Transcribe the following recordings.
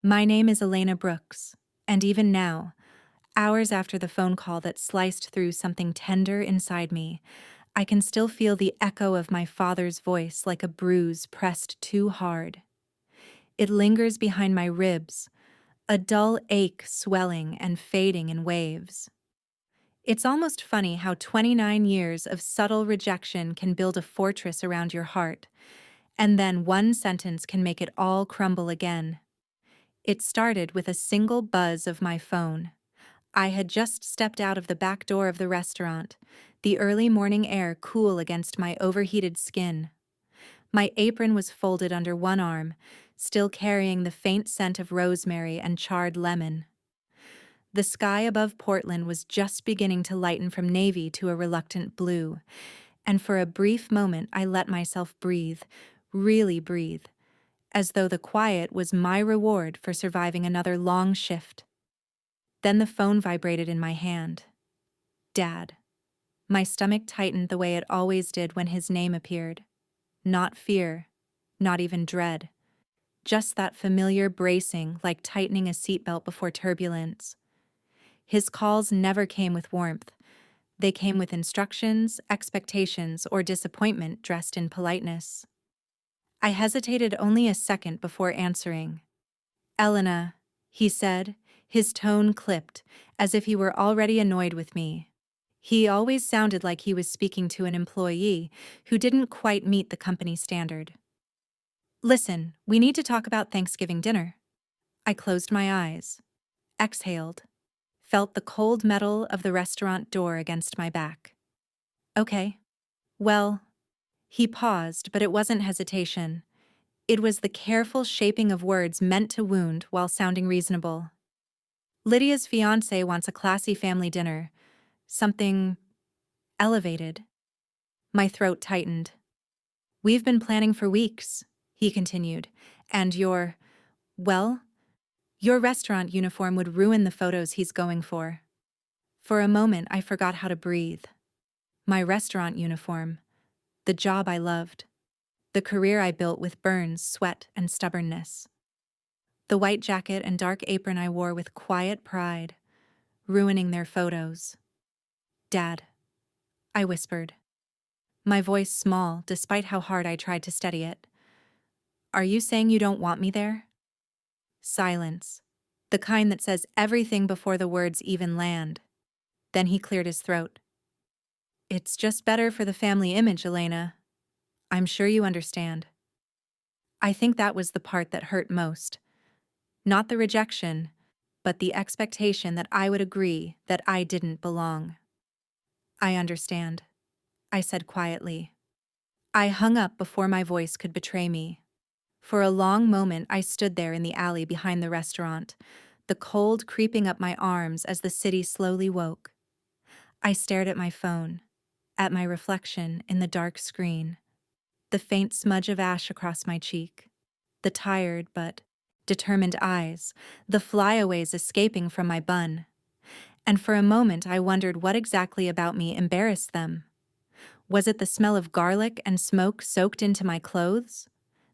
My name is Elena Brooks, and even now, hours after the phone call that sliced through something tender inside me, I can still feel the echo of my father's voice like a bruise pressed too hard. It lingers behind my ribs, a dull ache swelling and fading in waves. It's almost funny how 29 years of subtle rejection can build a fortress around your heart, and then one sentence can make it all crumble again. It started with a single buzz of my phone. I had just stepped out of the back door of the restaurant, the early morning air cool against my overheated skin. My apron was folded under one arm, still carrying the faint scent of rosemary and charred lemon. The sky above Portland was just beginning to lighten from navy to a reluctant blue, and for a brief moment I let myself breathe, really breathe, as though the quiet was my reward for surviving another long shift. Then the phone vibrated in my hand. Dad. My stomach tightened the way it always did when his name appeared. Not fear, not even dread. Just that familiar bracing, like tightening a seatbelt before turbulence. His calls never came with warmth. They came with instructions, expectations, or disappointment dressed in politeness. I hesitated only a second before answering. Elena, he said, his tone clipped, as if he were already annoyed with me. He always sounded like he was speaking to an employee who didn't quite meet the company standard. Listen, we need to talk about Thanksgiving dinner. I closed my eyes, exhaled, felt the cold metal of the restaurant door against my back. Okay. Well, he paused, but it wasn't hesitation. It was the careful shaping of words meant to wound while sounding reasonable. Lydia's fiancé wants a classy family dinner. Something elevated. My throat tightened. We've been planning for weeks, he continued, and well, your restaurant uniform would ruin the photos he's going for. For a moment, I forgot how to breathe. My restaurant uniform, the job I loved, the career I built with burns, sweat, and stubbornness. The white jacket and dark apron I wore with quiet pride, ruining their photos. Dad, I whispered, my voice small despite how hard I tried to steady it. Are you saying you don't want me there? Silence, the kind that says everything before the words even land. Then he cleared his throat. It's just better for the family image, Elena. I'm sure you understand. I think that was the part that hurt most. Not the rejection, but the expectation that I would agree that I didn't belong. I understand, I said quietly. I hung up before my voice could betray me. For a long moment I stood there in the alley behind the restaurant, the cold creeping up my arms as the city slowly woke. I stared at my phone, at my reflection in the dark screen, the faint smudge of ash across my cheek, the tired but determined eyes, the flyaways escaping from my bun. And for a moment I wondered what exactly about me embarrassed them. Was it the smell of garlic and smoke soaked into my clothes?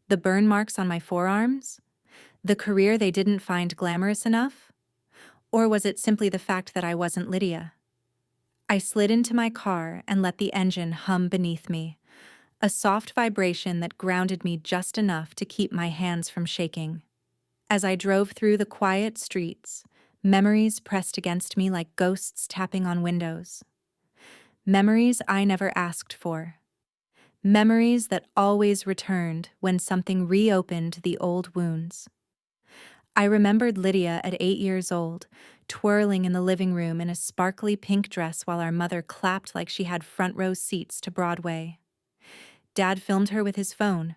The burn marks on my forearms? The career they didn't find glamorous enough? Or was it simply the fact that I wasn't Lydia? I slid into my car and let the engine hum beneath me, a soft vibration that grounded me just enough to keep my hands from shaking. As I drove through the quiet streets, memories pressed against me like ghosts tapping on windows. Memories I never asked for. Memories that always returned when something reopened the old wounds. I remembered Lydia at 8 years old, twirling in the living room in a sparkly pink dress while our mother clapped like she had front row seats to Broadway. Dad filmed her with his phone,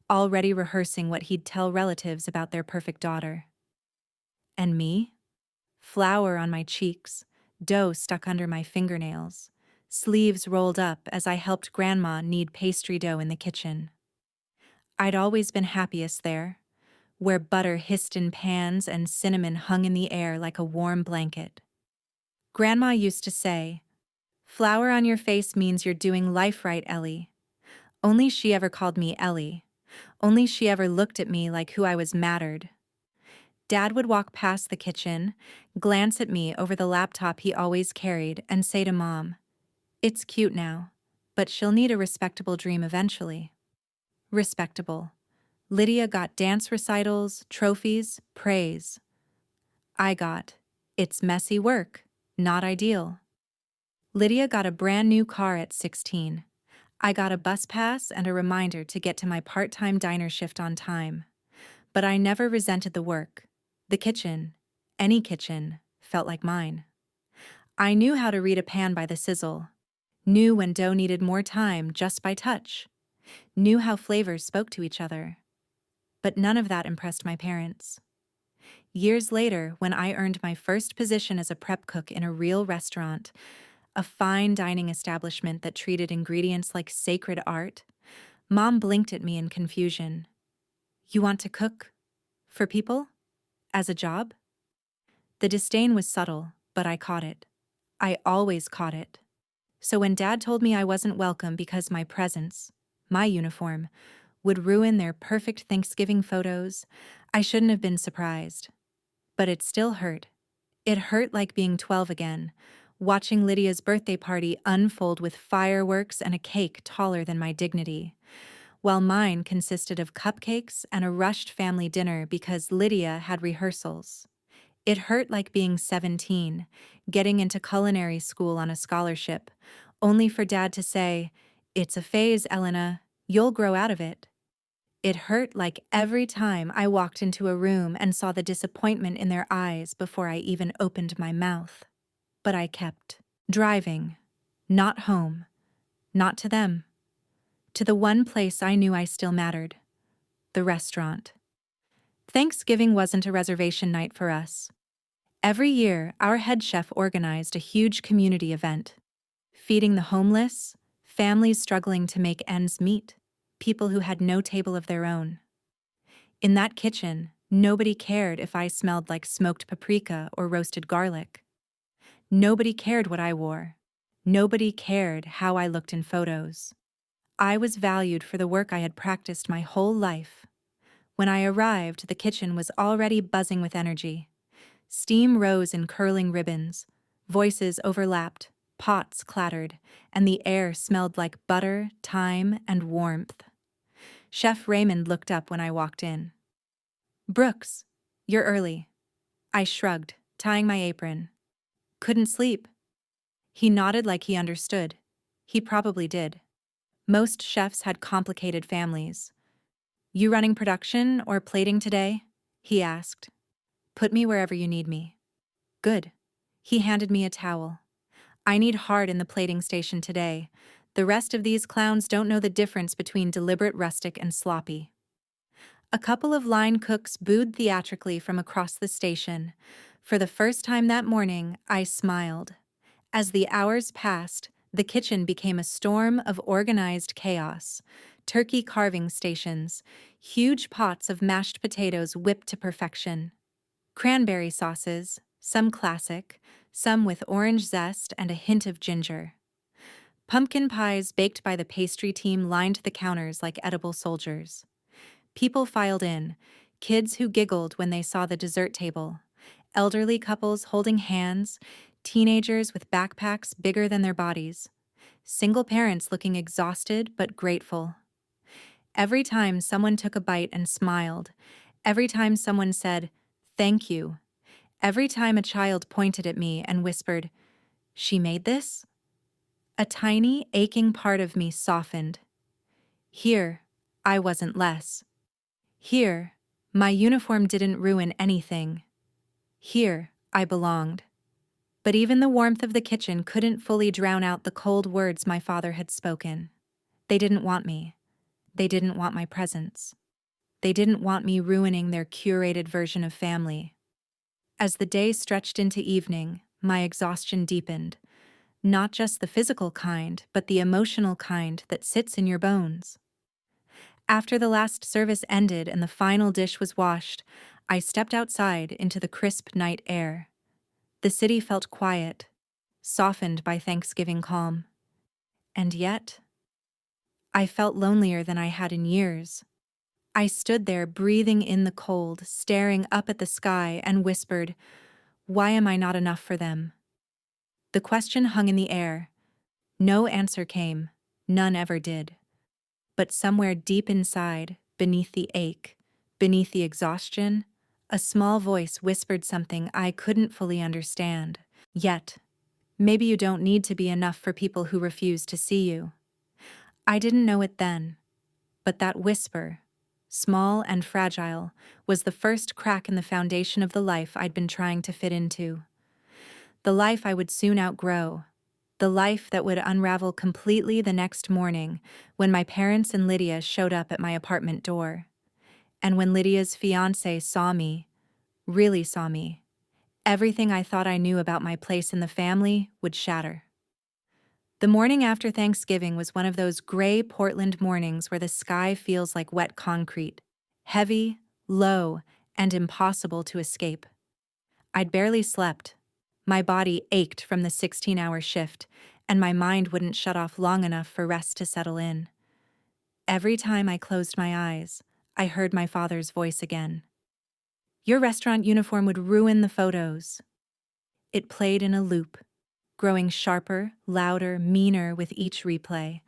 already rehearsing what he'd tell relatives about their perfect daughter. And me? Flour on my cheeks, dough stuck under my fingernails, sleeves rolled up as I helped Grandma knead pastry dough in the kitchen. I'd always been happiest there, where butter hissed in pans and cinnamon hung in the air like a warm blanket. Grandma used to say, "Flour on your face means you're doing life right, Ellie." Only she ever called me Ellie. Only she ever looked at me like who I was mattered. Dad would walk past the kitchen, glance at me over the laptop he always carried, and say to Mom, "It's cute now, but she'll need a respectable dream eventually." Respectable. Lydia got dance recitals, trophies, praise. I got, "It's messy work, not ideal." Lydia got a brand new car at 16. I got a bus pass and a reminder to get to my part-time diner shift on time. But I never resented the work. The kitchen, any kitchen, felt like mine. I knew how to read a pan by the sizzle, knew when dough needed more time just by touch, knew how flavors spoke to each other. But none of that impressed my parents. Years later, when I earned my first position as a prep cook in a real restaurant, a fine dining establishment that treated ingredients like sacred art, Mom blinked at me in confusion. "You want to cook? For people? As a job?" The disdain was subtle, but I caught it. I always caught it. So when Dad told me I wasn't welcome because my presence, my uniform, would ruin their perfect Thanksgiving photos, I shouldn't have been surprised. But it still hurt. It hurt like being 12 again, watching Lydia's birthday party unfold with fireworks and a cake taller than my dignity, while mine consisted of cupcakes and a rushed family dinner because Lydia had rehearsals. It hurt like being 17, getting into culinary school on a scholarship, only for Dad to say, "It's a phase, Elena. You'll grow out of it." It hurt like every time I walked into a room and saw the disappointment in their eyes before I even opened my mouth. But I kept driving, not home, not to them, to the one place I knew I still mattered, the restaurant. Thanksgiving wasn't a reservation night for us. Every year, our head chef organized a huge community event, feeding the homeless, families struggling to make ends meet, people who had no table of their own. In that kitchen, nobody cared if I smelled like smoked paprika or roasted garlic. Nobody cared what I wore. Nobody cared how I looked in photos. I was valued for the work I had practiced my whole life. When I arrived, the kitchen was already buzzing with energy. Steam rose in curling ribbons, voices overlapped, pots clattered, and the air smelled like butter, thyme, and warmth. Chef Raymond looked up when I walked in. "Brooks, you're early." I shrugged, tying my apron. "Couldn't sleep." He nodded like he understood. He probably did. Most chefs had complicated families. "You running production or plating today?" he asked. "Put me wherever you need me." "Good." He handed me a towel. "I need hard in the plating station today. The rest of these clowns don't know the difference between deliberate rustic and sloppy." A couple of line cooks booed theatrically from across the station. For the first time that morning, I smiled. As the hours passed, the kitchen became a storm of organized chaos. Turkey carving stations, huge pots of mashed potatoes whipped to perfection. Cranberry sauces, some classic, some with orange zest and a hint of ginger. Pumpkin pies baked by the pastry team lined the counters like edible soldiers. People filed in, kids who giggled when they saw the dessert table, elderly couples holding hands, teenagers with backpacks bigger than their bodies, single parents looking exhausted but grateful. Every time someone took a bite and smiled, every time someone said, "Thank you," every time a child pointed at me and whispered, "She made this?" a tiny, aching part of me softened. Here, I wasn't less. Here, my uniform didn't ruin anything. Here, I belonged. But even the warmth of the kitchen couldn't fully drown out the cold words my father had spoken. They didn't want me. They didn't want my presence. They didn't want me ruining their curated version of family. As the day stretched into evening, my exhaustion deepened. Not just the physical kind, but the emotional kind that sits in your bones. After the last service ended and the final dish was washed, I stepped outside into the crisp night air. The city felt quiet, softened by Thanksgiving calm. And yet, I felt lonelier than I had in years. I stood there, breathing in the cold, staring up at the sky, and whispered, "Why am I not enough for them?" The question hung in the air. No answer came. None ever did. But somewhere deep inside, beneath the ache, beneath the exhaustion, a small voice whispered something I couldn't fully understand. Yet, maybe you don't need to be enough for people who refuse to see you. I didn't know it then, but that whisper, small and fragile, was the first crack in the foundation of the life I'd been trying to fit into. The life I would soon outgrow. The life that would unravel completely the next morning when my parents and Lydia showed up at my apartment door. And when Lydia's fiancé saw me, really saw me, everything I thought I knew about my place in the family would shatter. The morning after Thanksgiving was one of those gray Portland mornings where the sky feels like wet concrete, heavy, low, and impossible to escape. I'd barely slept. My body ached from the 16-hour shift, and my mind wouldn't shut off long enough for rest to settle in. Every time I closed my eyes, I heard my father's voice again. "Your restaurant uniform would ruin the photos." It played in a loop, growing sharper, louder, meaner with each replay,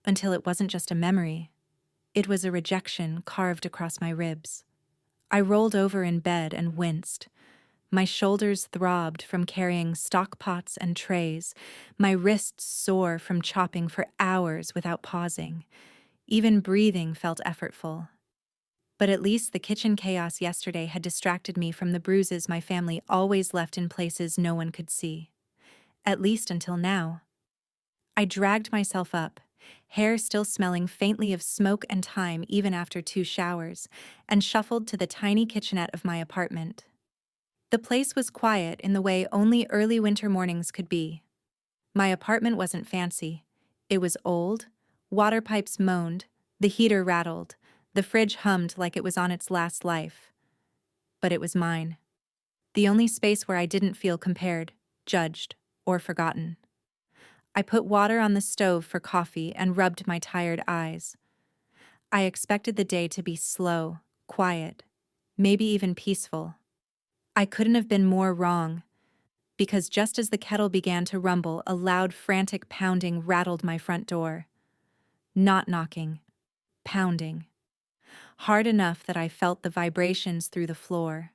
until it wasn't just a memory. It was a rejection carved across my ribs. I rolled over in bed and winced. My shoulders throbbed from carrying stock pots and trays, my wrists sore from chopping for hours without pausing. Even breathing felt effortful. But at least the kitchen chaos yesterday had distracted me from the bruises my family always left in places no one could see. At least until now. I dragged myself up, hair still smelling faintly of smoke and thyme even after 2 showers, and shuffled to the tiny kitchenette of my apartment. The place was quiet in the way only early winter mornings could be. My apartment wasn't fancy. It was old, water pipes moaned, the heater rattled, the fridge hummed like it was on its last life. But it was mine. The only space where I didn't feel compared, judged, or forgotten. I put water on the stove for coffee and rubbed my tired eyes. I expected the day to be slow, quiet, maybe even peaceful. I couldn't have been more wrong, because just as the kettle began to rumble, a loud, frantic pounding rattled my front door. Not knocking, pounding. Hard enough that I felt the vibrations through the floor.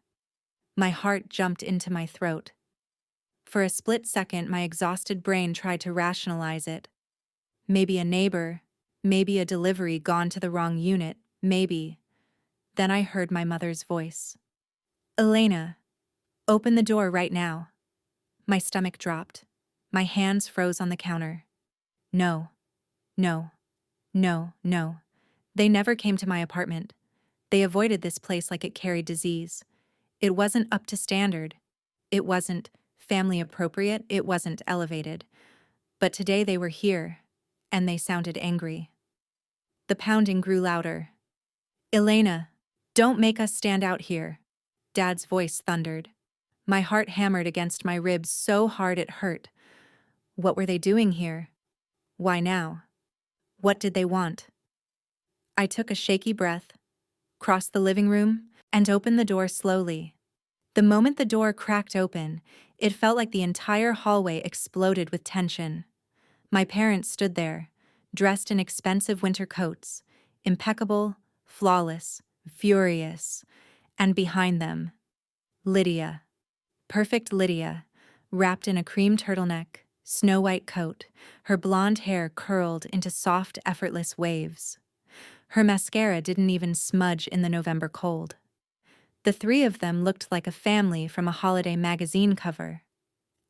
My heart jumped into my throat. For a split second, my exhausted brain tried to rationalize it. Maybe a neighbor, maybe a delivery gone to the wrong unit, maybe. Then I heard my mother's voice. "Elena, open the door right now." My stomach dropped. My hands froze on the counter. No, no, no, no. They never came to my apartment. They avoided this place like it carried disease. It wasn't up to standard. It wasn't family appropriate. It wasn't elevated. But today they were here, and they sounded angry. The pounding grew louder. "Elena, don't make us stand out here," Dad's voice thundered. My heart hammered against my ribs so hard it hurt. What were they doing here? Why now? What did they want? I took a shaky breath, crossed the living room, and opened the door slowly. The moment the door cracked open, it felt like the entire hallway exploded with tension. My parents stood there, dressed in expensive winter coats, impeccable, flawless, furious, and behind them, Lydia. Perfect Lydia, wrapped in a cream turtleneck, snow-white coat, her blonde hair curled into soft, effortless waves. Her mascara didn't even smudge in the November cold. The 3 of them looked like a family from a holiday magazine cover.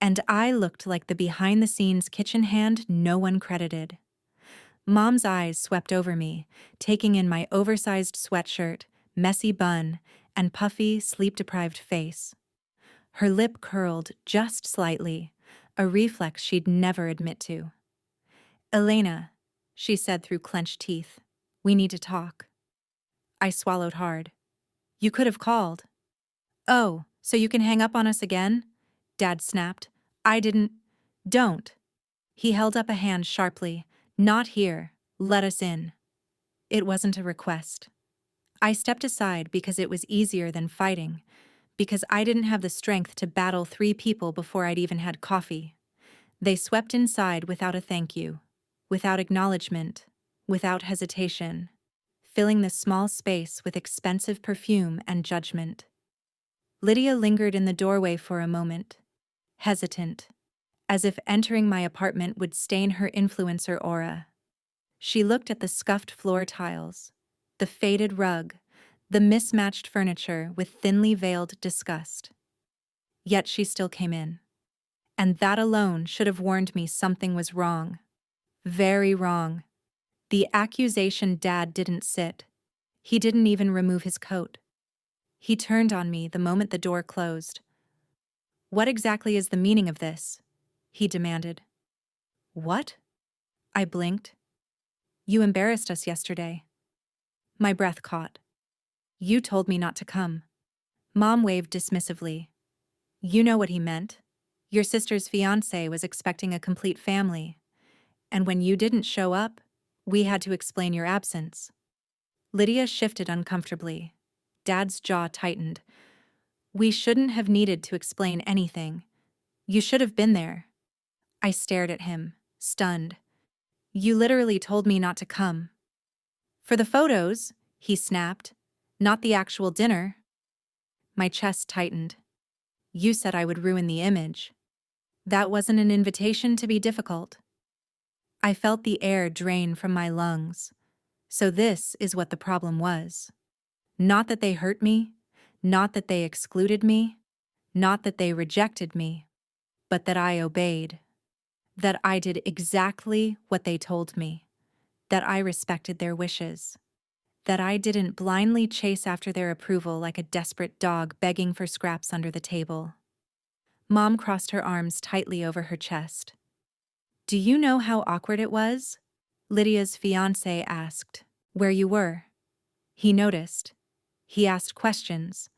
And I looked like the behind-the-scenes kitchen hand no one credited. Mom's eyes swept over me, taking in my oversized sweatshirt, messy bun, and puffy, sleep-deprived face. Her lip curled just slightly, a reflex she'd never admit to. "Elena," she said through clenched teeth, "we need to talk." I swallowed hard. "You could have called." "Oh, so you can hang up on us again?" Dad snapped. "I didn't." "Don't." He held up a hand sharply. "Not here. Let us in." It wasn't a request. I stepped aside because it was easier than fighting, because I didn't have the strength to battle 3 people before I'd even had coffee. They swept inside without a thank you, without acknowledgement, without hesitation, filling the small space with expensive perfume and judgment. Lydia lingered in the doorway for a moment, hesitant, as if entering my apartment would stain her influencer aura. She looked at the scuffed floor tiles, the faded rug, the mismatched furniture with thinly veiled disgust. Yet she still came in. And that alone should have warned me something was wrong. Very wrong. The accusation Dad didn't sit. He didn't even remove his coat. He turned on me the moment the door closed. "What exactly is the meaning of this?" he demanded. "What?" I blinked. "You embarrassed us yesterday." My breath caught. "You told me not to come." Mom waved dismissively. "You know what he meant. Your sister's fiancé was expecting a complete family. And when you didn't show up, we had to explain your absence." Lydia shifted uncomfortably. Dad's jaw tightened. "We shouldn't have needed to explain anything. You should have been there." I stared at him, stunned. "You literally told me not to come." "For the photos," he snapped. "Not the actual dinner." My chest tightened. "You said I would ruin the image." That wasn't an invitation to be difficult. I felt the air drain from my lungs. So this is what the problem was. Not that they hurt me, not that they excluded me, not that they rejected me, but that I obeyed. That I did exactly what they told me. That I respected their wishes. That I didn't blindly chase after their approval like a desperate dog begging for scraps under the table. Mom crossed her arms tightly over her chest. "Do you know how awkward it was?" Lydia's fiancé asked. "Where you were." He noticed. He asked questions,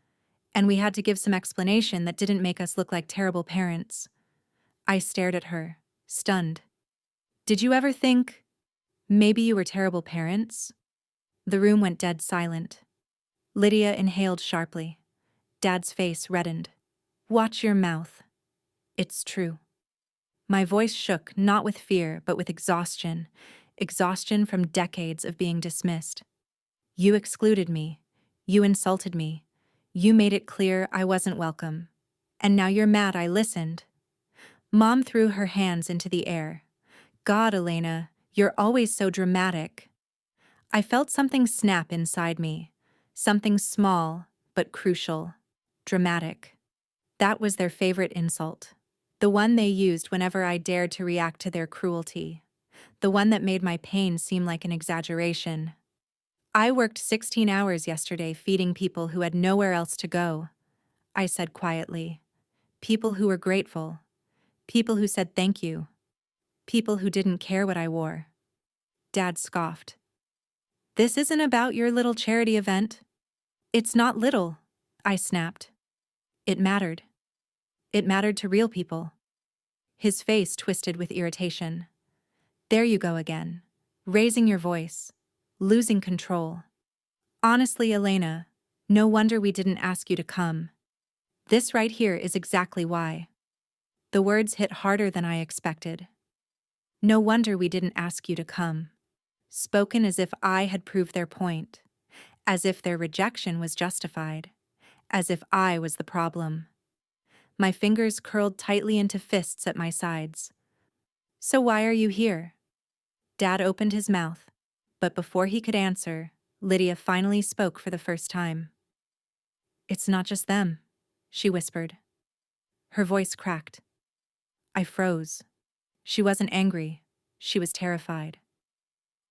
and we had to give some explanation that didn't make us look like terrible parents. I stared at her, stunned. "Did you ever think maybe you were terrible parents?" The room went dead silent. Lydia inhaled sharply. Dad's face reddened. "Watch your mouth. It's true." My voice shook, not with fear, but with exhaustion. Exhaustion from decades of being dismissed. "You excluded me. You insulted me. You made it clear I wasn't welcome. And now you're mad I listened." Mom threw her hands into the air. "God, Elena, you're always so dramatic." I felt something snap inside me. Something small, but crucial. Dramatic. That was their favorite insult. The one they used whenever I dared to react to their cruelty. The one that made my pain seem like an exaggeration. "I worked 16 hours yesterday feeding people who had nowhere else to go," I said quietly. "People who were grateful. People who said thank you. People who didn't care what I wore." Dad scoffed. "This isn't about your little charity event." "It's not little," I snapped. "It mattered. It mattered to real people." His face twisted with irritation. "There you go again. Raising your voice. Losing control. Honestly, Elena, no wonder we didn't ask you to come. This right here is exactly why." The words hit harder than I expected. "No wonder we didn't ask you to come." Spoken as if I had proved their point. As if their rejection was justified. As if I was the problem. My fingers curled tightly into fists at my sides. "So why are you here?" Dad opened his mouth, but before he could answer, Lydia finally spoke for the first time. "It's not just them," she whispered. Her voice cracked. I froze. She wasn't angry. She was terrified.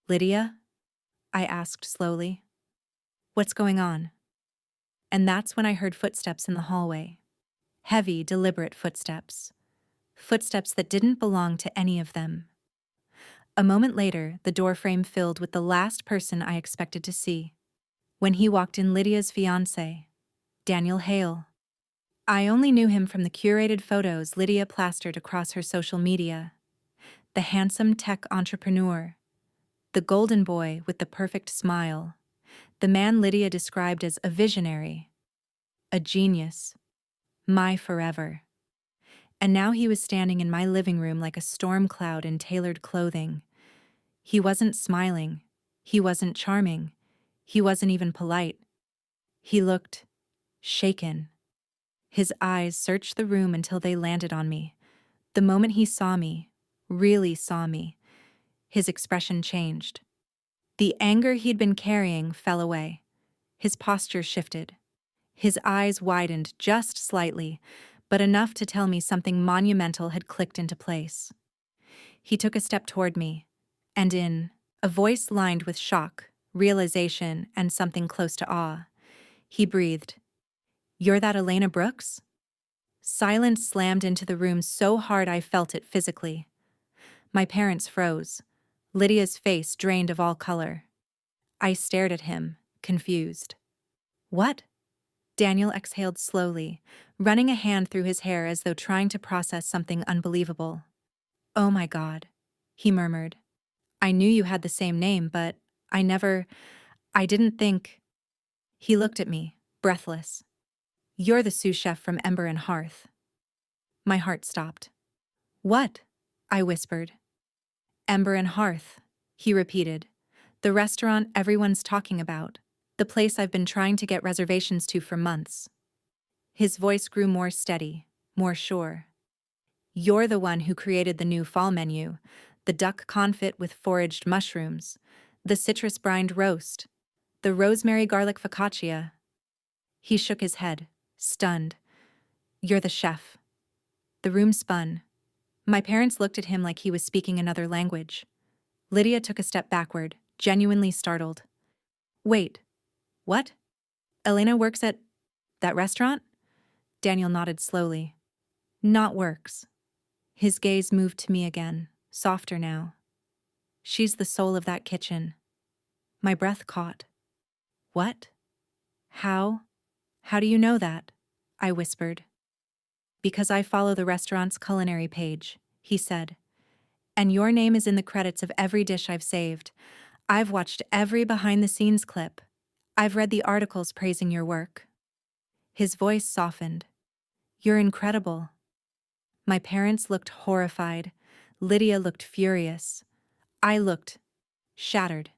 "Lydia?" I asked slowly. "What's going on?" And that's when I heard footsteps in the hallway. Heavy, deliberate footsteps. Footsteps that didn't belong to any of them. A moment later, the doorframe filled with the last person I expected to see. When he walked in, Lydia's fiancé, Daniel Hale. I only knew him from the curated photos Lydia plastered across her social media. The handsome tech entrepreneur. The golden boy with the perfect smile. The man Lydia described as a visionary, a genius, my forever. And now he was standing in my living room like a storm cloud in tailored clothing. He wasn't smiling. He wasn't charming. He wasn't even polite. He looked shaken. His eyes searched the room until they landed on me. The moment he saw me, really saw me, his expression changed. The anger he'd been carrying fell away. His posture shifted. His eyes widened just slightly, but enough to tell me something monumental had clicked into place. He took a step toward me, and in a voice lined with shock, realization, and something close to awe, he breathed, "You're that Elena Brooks?" Silence slammed into the room so hard I felt it physically. My parents froze. Lydia's face drained of all color. I stared at him, confused. "What?" Daniel exhaled slowly, running a hand through his hair as though trying to process something unbelievable. "Oh my God," he murmured. "I knew you had the same name, but I didn't think." He looked at me, breathless. "You're the sous chef from Ember and Hearth." My heart stopped. "What?" I whispered. "Ember and Hearth," he repeated. "The restaurant everyone's talking about. The place I've been trying to get reservations to for months." His voice grew more steady, more sure. "You're the one who created the new fall menu, the duck confit with foraged mushrooms, the citrus brined roast, the rosemary garlic focaccia." He shook his head, stunned. "You're the chef." The room spun. My parents looked at him like he was speaking another language. Lydia took a step backward, genuinely startled. "Wait, what? Elena works at that restaurant?" Daniel nodded slowly. "Not works." His gaze moved to me again, softer now. "She's the soul of that kitchen." My breath caught. "What? How? How do you know that?" I whispered. "Because I follow the restaurant's culinary page," he said. "And your name is in the credits of every dish I've saved. I've watched every behind-the-scenes clip. I've read the articles praising your work." His voice softened. "You're incredible." My parents looked horrified. Lydia looked furious. I looked shattered.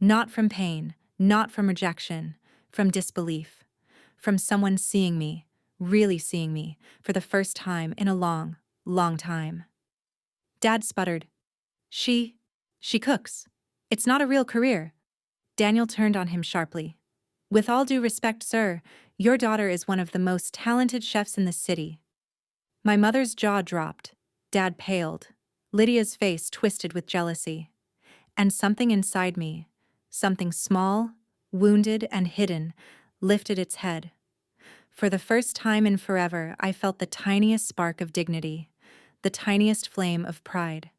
Not from pain, not from rejection, from disbelief. From someone seeing me, really seeing me, for the first time in a long, long time. Dad sputtered. She cooks. It's not a real career." Daniel turned on him sharply. "With all due respect, sir, your daughter is one of the most talented chefs in the city." My mother's jaw dropped. Dad paled. Lydia's face twisted with jealousy. And something inside me, something small, wounded, and hidden, lifted its head. For the first time in forever, I felt the tiniest spark of dignity, the tiniest flame of pride.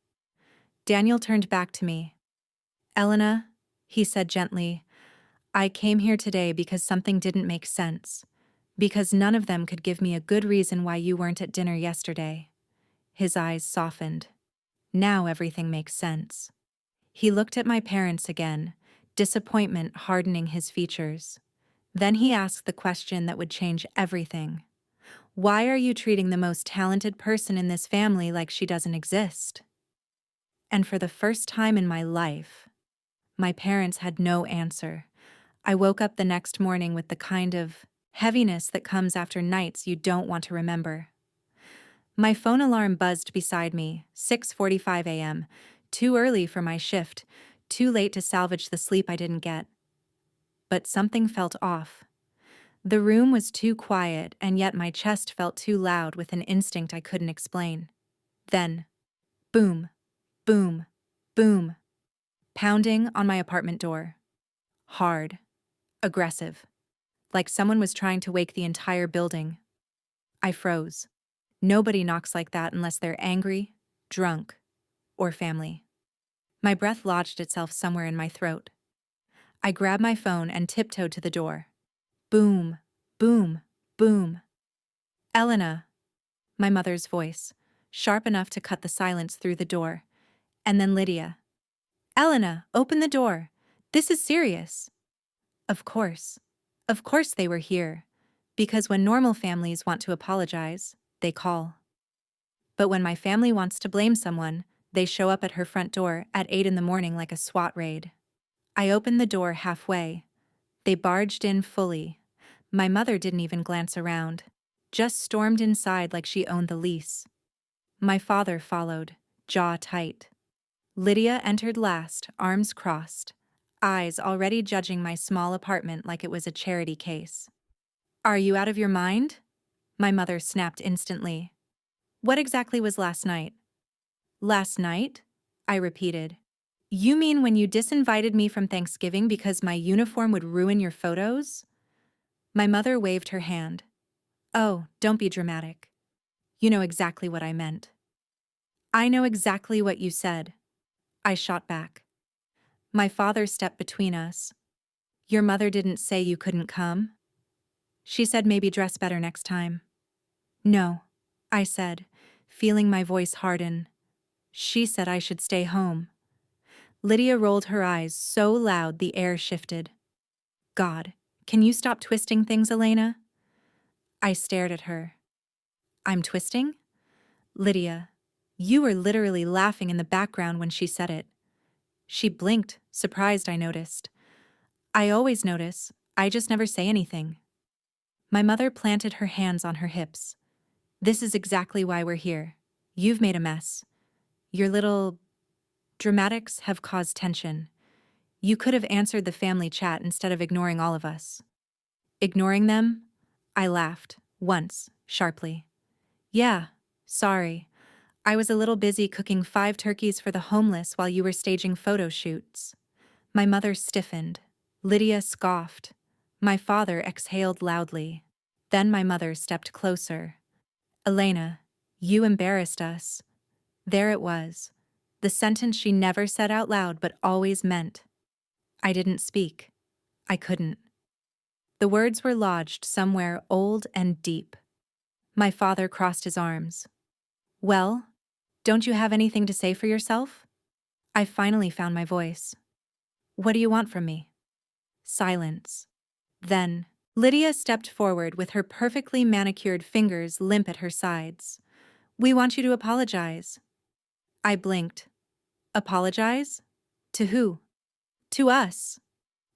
Daniel turned back to me. "Elena," he said gently, "I came here today because something didn't make sense. Because none of them could give me a good reason why you weren't at dinner yesterday." His eyes softened. "Now everything makes sense." He looked at my parents again, disappointment hardening his features. Then he asked the question that would change everything. "Why are you treating the most talented person in this family like she doesn't exist?" And for the first time in my life, my parents had no answer. I woke up the next morning with the kind of heaviness that comes after nights you don't want to remember. My phone alarm buzzed beside me, 6:45 a.m., too early for my shift, too late to salvage the sleep I didn't get. But something felt off. The room was too quiet, and yet my chest felt too loud with an instinct I couldn't explain. Then, boom, boom, boom, pounding on my apartment door. Hard, aggressive, like someone was trying to wake the entire building. I froze. Nobody knocks like that unless they're angry, drunk, or family. My breath lodged itself somewhere in my throat. I grabbed my phone and tiptoed to the door. Boom, boom, boom. "Elena," my mother's voice, sharp enough to cut the silence through the door. And then Lydia. "Elena, open the door. This is serious." Of course. Of course they were here. Because when normal families want to apologize, they call. But when my family wants to blame someone, they show up at her front door at 8 in the morning like a SWAT raid. I opened the door halfway. They barged in fully. My mother didn't even glance around. Just stormed inside like she owned the lease. My father followed, jaw tight. Lydia entered last, arms crossed, eyes already judging my small apartment like it was a charity case. "Are you out of your mind?" My mother snapped instantly. "What exactly was last night?" "Last night?" I repeated. "You mean when you disinvited me from Thanksgiving because my uniform would ruin your photos?" My mother waved her hand. "Oh, don't be dramatic. You know exactly what I meant." "I know exactly what you said," I shot back. My father stepped between us. "Your mother didn't say you couldn't come? She said maybe dress better next time." "No," I said, feeling my voice harden. "She said I should stay home." Lydia rolled her eyes so loud the air shifted. "God, can you stop twisting things, Elena?" I stared at her. "I'm twisting?" "Lydia, you were literally laughing in the background when she said it." She blinked, surprised I noticed. "I always notice, I just never say anything." My mother planted her hands on her hips. "This is exactly why we're here. You've made a mess. Your little dramatics have caused tension. You could have answered the family chat instead of ignoring all of us." "Ignoring them?" I laughed, once, sharply. "Yeah, sorry. I was a little busy cooking 5 turkeys for the homeless while you were staging photo shoots." My mother stiffened. Lydia scoffed. My father exhaled loudly. Then my mother stepped closer. "Elena, you embarrassed us." There it was. The sentence she never said out loud but always meant. I didn't speak. I couldn't. The words were lodged somewhere old and deep. My father crossed his arms. "Well, don't you have anything to say for yourself?" I finally found my voice. "What do you want from me?" Silence. Then, Lydia stepped forward with her perfectly manicured fingers limp at her sides. "We want you to apologize." I blinked. "Apologize? To who?" "To us,"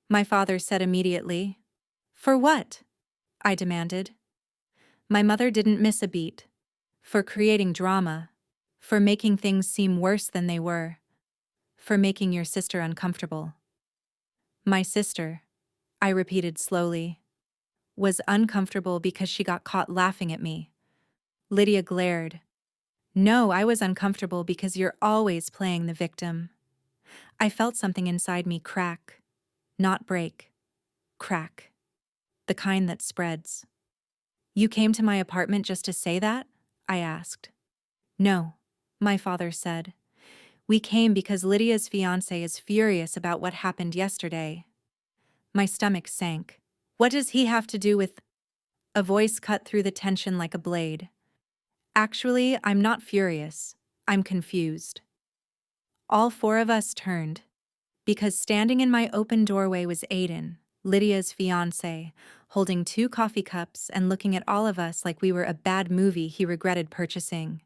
my father said immediately. "For what?" I demanded. My mother didn't miss a beat. "For creating drama. For making things seem worse than they were. For making your sister uncomfortable." "My sister," I repeated slowly, "was uncomfortable because she got caught laughing at me." Lydia glared. "No, I was uncomfortable because you're always playing the victim." I felt something inside me crack. Not break. Crack. The kind that spreads. "You came to my apartment just to say that?" I asked. "No," my father said. "We came because Lydia's fiancé is furious about what happened yesterday." My stomach sank. "What does he have to do with—" A voice cut through the tension like a blade. "Actually, I'm not furious. I'm confused." All 4 of us turned. Because standing in my open doorway was Aiden, Lydia's fiancé, holding 2 coffee cups and looking at all of us like we were a bad movie he regretted purchasing.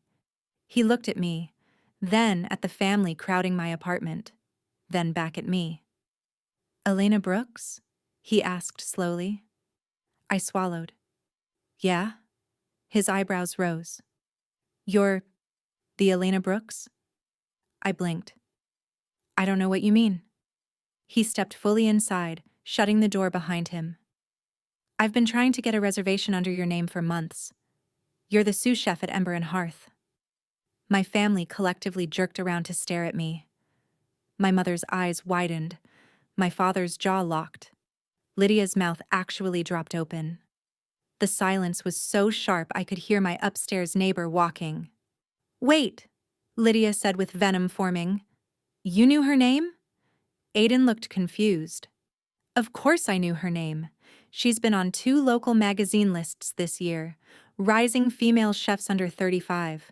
He looked at me, then at the family crowding my apartment, then back at me. "Elena Brooks?" he asked slowly. I swallowed. "Yeah?" His eyebrows rose. "You're the Elena Brooks?" I blinked. "I don't know what you mean." He stepped fully inside, shutting the door behind him. "I've been trying to get a reservation under your name for months. You're the sous chef at Ember and Hearth." My family collectively jerked around to stare at me. My mother's eyes widened. My father's jaw locked. Lydia's mouth actually dropped open. The silence was so sharp I could hear my upstairs neighbor walking. "Wait," Lydia said with venom forming. "You knew her name?" Aiden looked confused. "Of course I knew her name. She's been on 2 local magazine lists this year. Rising Female Chefs Under 35.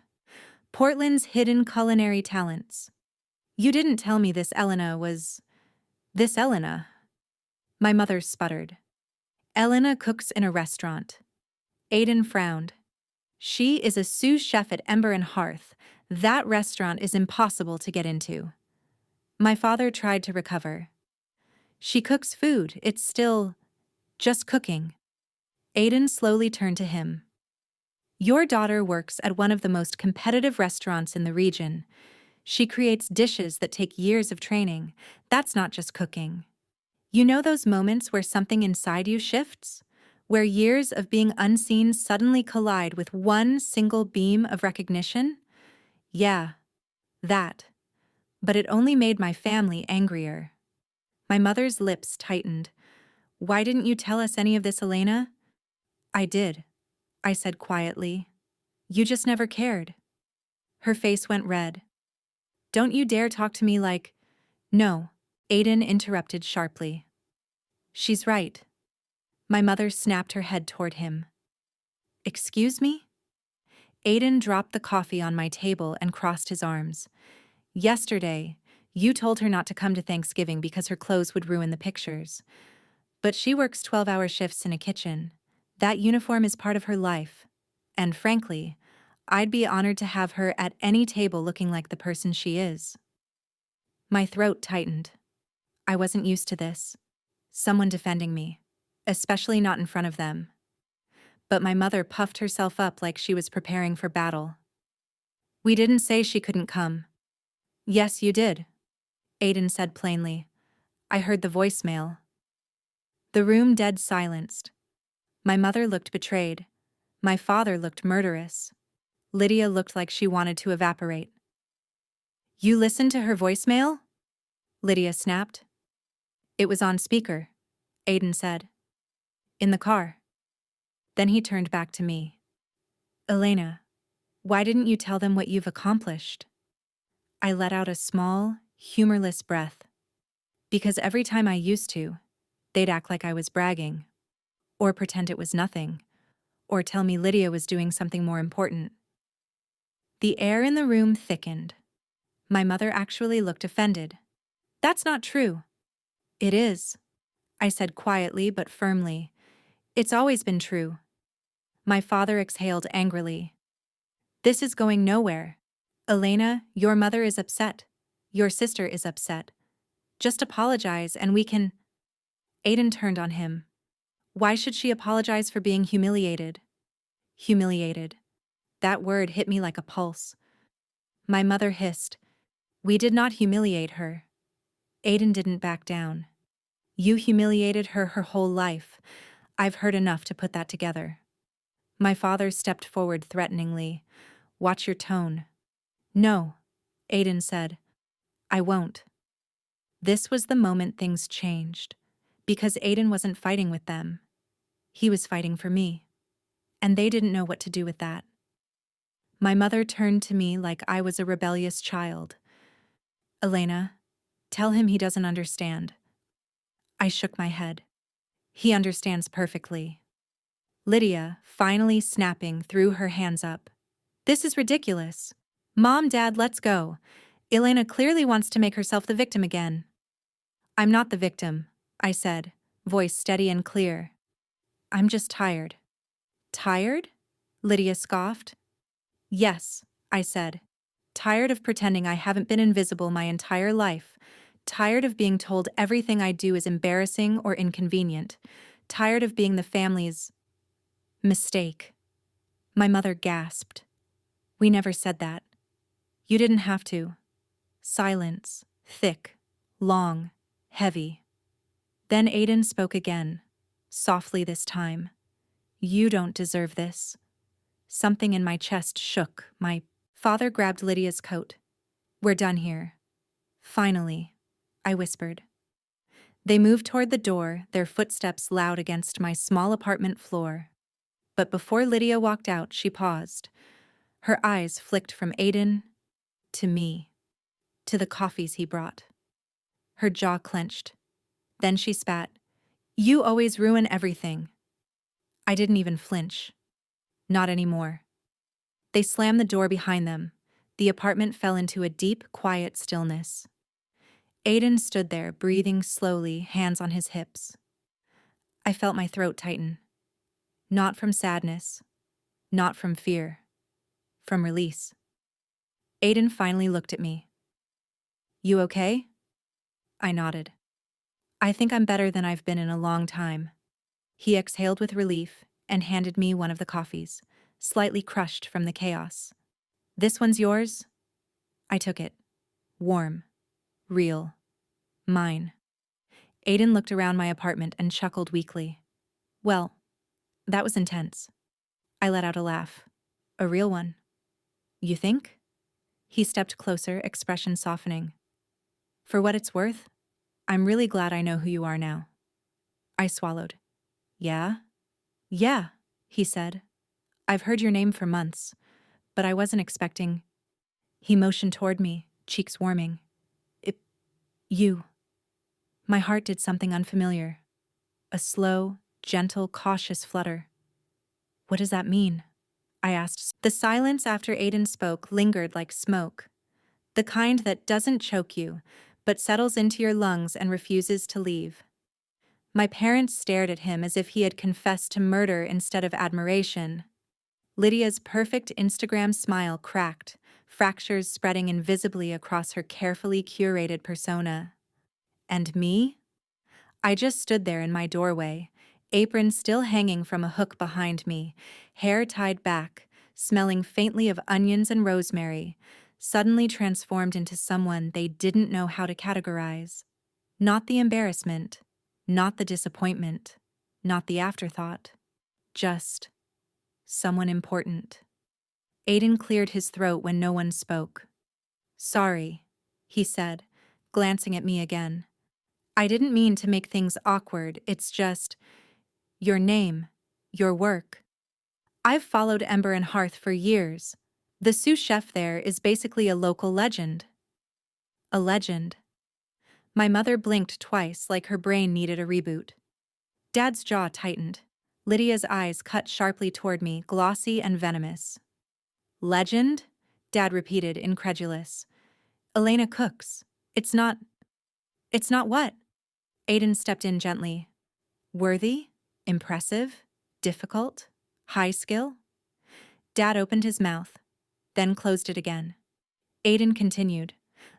Portland's Hidden Culinary Talents. You didn't tell me this Elena was... this Elena." My mother sputtered. Elena cooks in a restaurant. Aiden frowned. She is a sous chef at Ember and Hearth. That restaurant is impossible to get into. My father tried to recover. She cooks food, it's still just cooking. Aiden slowly turned to him. Your daughter works at one of the most competitive restaurants in the region. She creates dishes that take years of training. That's not just cooking. You know those moments where something inside you shifts? Where years of being unseen suddenly collide with one single beam of recognition? Yeah, that. But it only made my family angrier. My mother's lips tightened. Why didn't you tell us any of this, Elena? I did, I said quietly. You just never cared. Her face went red. Don't you dare talk to me like… No, Aiden interrupted sharply. She's right. My mother snapped her head toward him. Excuse me? Aiden dropped the coffee on my table and crossed his arms. Yesterday, you told her not to come to Thanksgiving because her clothes would ruin the pictures. But she works 12-hour shifts in a kitchen. That uniform is part of her life. And frankly, I'd be honored to have her at any table looking like the person she is. My throat tightened. I wasn't used to this. Someone defending me, especially not in front of them. But my mother puffed herself up like she was preparing for battle. We didn't say she couldn't come. Yes, you did, Aiden said plainly. I heard the voicemail. The room dead silenced. My mother looked betrayed. My father looked murderous. Lydia looked like she wanted to evaporate. You listened to her voicemail? Lydia snapped. It was on speaker, Aiden said. In the car. Then he turned back to me. Elena, why didn't you tell them what you've accomplished? I let out a small, humorless breath. Because every time I used to, they'd act like I was bragging. Or pretend it was nothing. Or tell me Lydia was doing something more important. The air in the room thickened. My mother actually looked offended. That's not true. It is, I said quietly but firmly. It's always been true. My father exhaled angrily. This is going nowhere. Elena, your mother is upset. Your sister is upset. Just apologize and we can… Aiden turned on him. Why should she apologize for being humiliated? Humiliated. That word hit me like a pulse. My mother hissed. We did not humiliate her. Aiden didn't back down. You humiliated her whole life. I've heard enough to put that together. My father stepped forward threateningly. Watch your tone. No, Aiden said. I won't. This was the moment things changed. Because Aiden wasn't fighting with them. He was fighting for me. And they didn't know what to do with that. My mother turned to me like I was a rebellious child. Elena, tell him he doesn't understand. I shook my head. He understands perfectly. Lydia, finally snapping, threw her hands up. This is ridiculous. Mom, Dad, let's go. Elena clearly wants to make herself the victim again. I'm not the victim, I said, voice steady and clear. I'm just tired. Tired? Lydia scoffed. Yes, I said. Tired of pretending I haven't been invisible my entire life. Tired of being told everything I do is embarrassing or inconvenient. Tired of being the family's… mistake. My mother gasped. We never said that. You didn't have to. Silence, thick, long, heavy. Then Aiden spoke again, softly this time. You don't deserve this. Something in my chest shook. My father grabbed Lydia's coat. We're done here. Finally, I whispered. They moved toward the door, their footsteps loud against my small apartment floor. But before Lydia walked out, she paused. Her eyes flicked from Aiden to me, to the coffees he brought. Her jaw clenched. Then she spat. You always ruin everything. I didn't even flinch. Not anymore. They slammed the door behind them. The apartment fell into a deep, quiet stillness. Aiden stood there, breathing slowly, hands on his hips. I felt my throat tighten. Not from sadness, not from fear, from release. Aiden finally looked at me. You okay? I nodded. I think I'm better than I've been in a long time. He exhaled with relief and handed me one of the coffees, slightly crushed from the chaos. This one's yours? I took it. Warm. Real. Mine. Aiden looked around my apartment and chuckled weakly. Well, that was intense. I let out a laugh. A real one. You think? He stepped closer, expression softening. For what it's worth, I'm really glad I know who you are now. I swallowed. Yeah? Yeah, he said. I've heard your name for months, but I wasn't expecting. He motioned toward me, cheeks warming. You. My heart did something unfamiliar. A slow, gentle, cautious flutter. What does that mean? I asked. The silence after Aiden spoke lingered like smoke. The kind that doesn't choke you, but settles into your lungs and refuses to leave. My parents stared at him as if he had confessed to murder instead of admiration. Lydia's perfect Instagram smile cracked, fractures spreading invisibly across her carefully curated persona. And me? I just stood there in my doorway, apron still hanging from a hook behind me, hair tied back, smelling faintly of onions and rosemary, suddenly transformed into someone they didn't know how to categorize. Not the embarrassment, not the disappointment, not the afterthought. Just someone important. Aiden cleared his throat when no one spoke. Sorry, he said, glancing at me again. I didn't mean to make things awkward, it's just your name, your work. I've followed Ember and Hearth for years. The sous chef there is basically a local legend. A legend. My mother blinked twice like her brain needed a reboot. Dad's jaw tightened. Lydia's eyes cut sharply toward me, glossy and venomous. Legend? Dad repeated, incredulous. Elena cooks. It's not what? Aiden stepped in gently. Worthy? Impressive? Difficult? High skill? Dad opened his mouth, then closed it again. Aiden continued,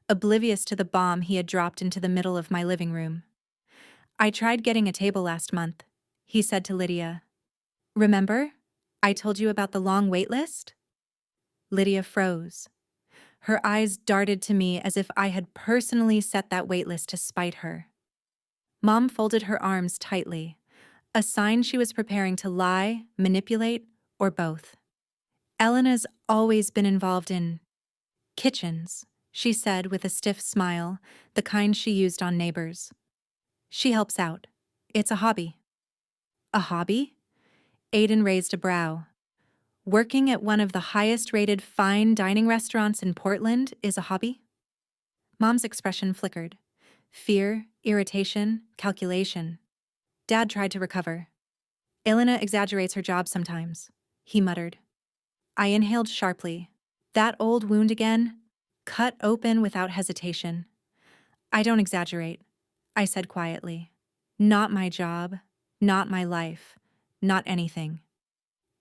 oblivious to the bomb he had dropped into the middle of my living room. I tried getting a table last month, he said to Lydia. Remember? I told you about the long wait list? Lydia froze. Her eyes darted to me as if I had personally set that wait list to spite her. Mom folded her arms tightly, a sign she was preparing to lie, manipulate, or both. Elena's always been involved in kitchens, she said with a stiff smile, the kind she used on neighbors. She helps out. It's a hobby. A hobby? Aiden raised a brow. Working at one of the highest-rated fine dining restaurants in Portland is a hobby? Mom's expression flickered. Fear, irritation, calculation. Dad tried to recover. Elena exaggerates her job sometimes, he muttered. I inhaled sharply. That old wound again? Cut open without hesitation. I don't exaggerate, I said quietly. Not my job, not my life, not anything.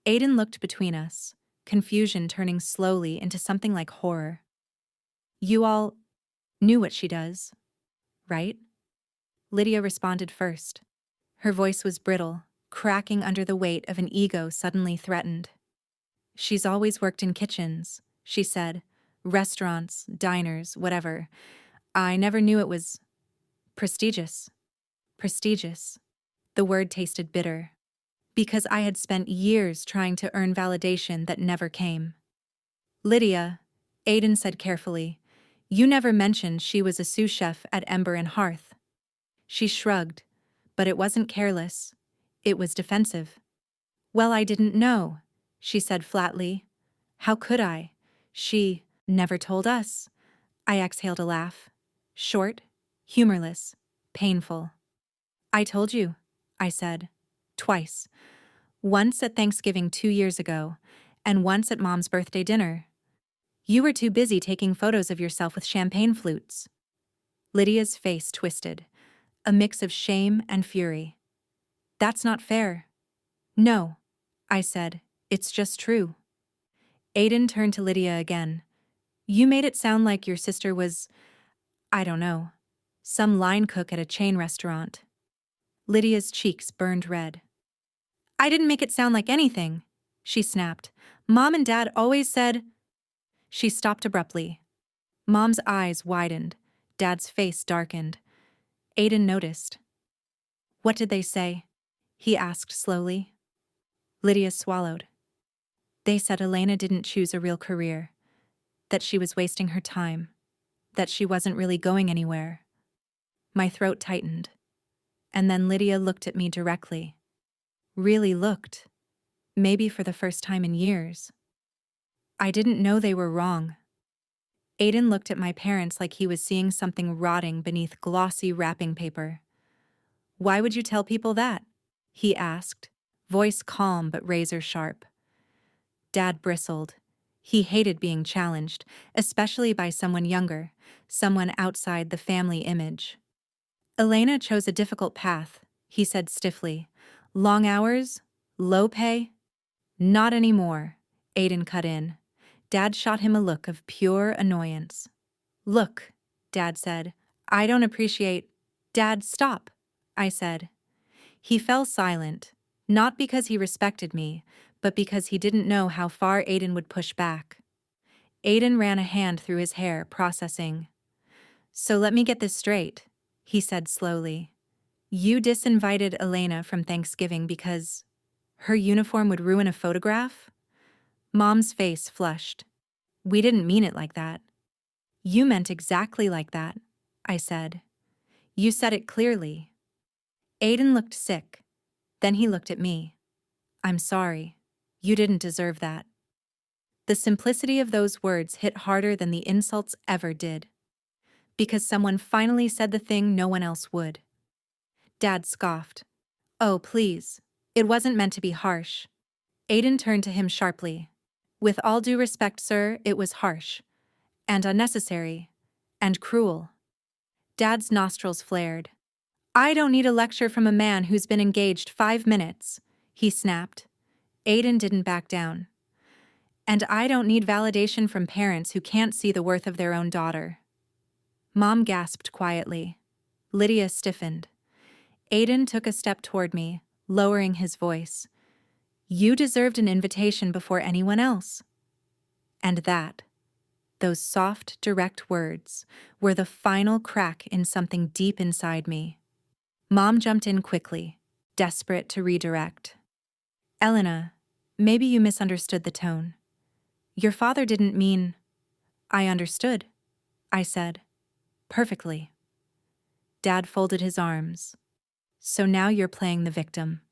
Aiden looked between us, confusion turning slowly into something like horror. You all knew what she does, right? Lydia responded first. Her voice was brittle, cracking under the weight of an ego suddenly threatened. She's always worked in kitchens, she said. Restaurants, diners, whatever. I never knew it was prestigious. Prestigious. The word tasted bitter. Because I had spent years trying to earn validation that never came. Lydia, Aiden said carefully, you never mentioned she was a sous chef at Ember and Hearth. She shrugged, but it wasn't careless. It was defensive. Well, I didn't know, she said flatly. How could I? She never told us. I exhaled a laugh. Short, humorless, painful. I told you, I said. Twice. Once at Thanksgiving 2 years ago, and once at Mom's birthday dinner. You were too busy taking photos of yourself with champagne flutes. Lydia's face twisted, a mix of shame and fury. That's not fair. No, I said. It's just true. Aiden turned to Lydia again. You made it sound like your sister was, I don't know, some line cook at a chain restaurant. Lydia's cheeks burned red. I didn't make it sound like anything, she snapped. Mom and Dad always said. She stopped abruptly. Mom's eyes widened. Dad's face darkened. Aiden noticed. What did they say? He asked slowly. Lydia swallowed. They said Elena didn't choose a real career, that she was wasting her time, that she wasn't really going anywhere. My throat tightened. And then Lydia looked at me directly. Really looked. Maybe for the first time in years. I didn't know they were wrong. Aiden looked at my parents like he was seeing something rotting beneath glossy wrapping paper. Why would you tell people that? He asked, voice calm but razor sharp. Dad bristled. He hated being challenged, especially by someone younger, someone outside the family image. Elena chose a difficult path, he said stiffly. Long hours? Low pay? Not anymore, Aiden cut in. Dad shot him a look of pure annoyance. Look, Dad said, I don't appreciate. Dad, stop, I said. He fell silent, not because he respected me, but because he didn't know how far Aiden would push back. Aiden ran a hand through his hair, processing. So let me get this straight, he said slowly. You disinvited Elena from Thanksgiving because her uniform would ruin a photograph? Mom's face flushed. We didn't mean it like that. You meant exactly like that, I said. You said it clearly. Aiden looked sick. Then he looked at me. I'm sorry. You didn't deserve that. The simplicity of those words hit harder than the insults ever did. Because someone finally said the thing no one else would. Dad scoffed. Oh, please. It wasn't meant to be harsh. Aiden turned to him sharply. With all due respect, sir, it was harsh. And unnecessary. And cruel. Dad's nostrils flared. I don't need a lecture from a man who's been engaged 5 minutes, he snapped. Aiden didn't back down. And I don't need validation from parents who can't see the worth of their own daughter. Mom gasped quietly. Lydia stiffened. Aiden took a step toward me, lowering his voice. You deserved an invitation before anyone else. And that, those soft, direct words, were the final crack in something deep inside me. Mom jumped in quickly, desperate to redirect. Elena, maybe you misunderstood the tone. Your father didn't mean. I understood, I said. Perfectly. Dad folded his arms. So now you're playing the victim.